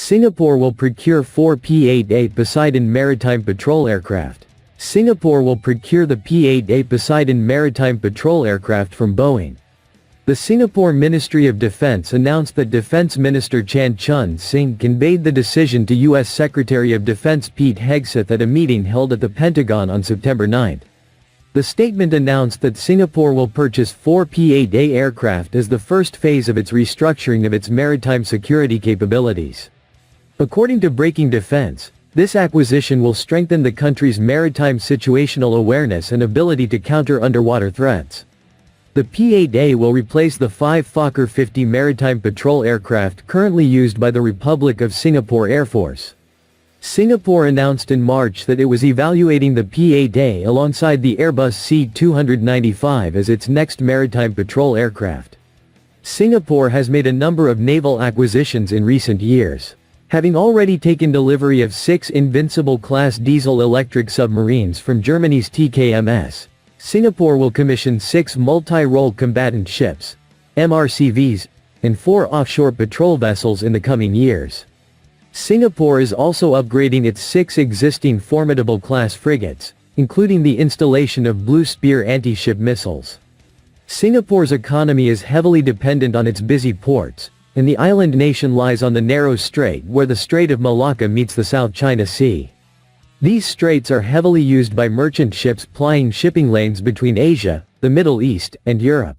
Singapore will procure 4 P-8A Poseidon maritime patrol aircraft. Singapore will procure the P-8A Poseidon maritime patrol aircraft from Boeing. The Singapore Ministry of Defense announced that Defense Minister Chun conveyed the decision to U.S. Secretary of Defense Pete Hegseth at a meeting held at the Pentagon on September 9. The statement announced that Singapore will purchase 4 P-8A aircraft as the first phase of its restructuring of its maritime security capabilities. According to Breaking Defense, this acquisition will strengthen the country's maritime situational awareness and ability to counter underwater threats. The P-8A will replace the 5 Fokker 50 maritime patrol aircraft currently used by the Republic of Singapore Air Force. Singapore announced in March that it was evaluating the P-8A alongside the Airbus C-295 as its next maritime patrol aircraft. Singapore has made a number of naval acquisitions in recent years. Having already taken delivery of 6 Invincible-class diesel-electric submarines from Germany's TKMS, Singapore will commission 6 multi-role combatant ships, MRCVs, and 4 offshore patrol vessels in the coming years. Singapore is also upgrading its 6 existing Formidable-class frigates, including the installation of Blue Spear anti-ship missiles. Singapore's economy is heavily dependent on its busy ports, and the island nation lies on the narrow strait where the Strait of Malacca meets the South China Sea. These straits are heavily used by merchant ships plying shipping lanes between Asia, the Middle East, and Europe.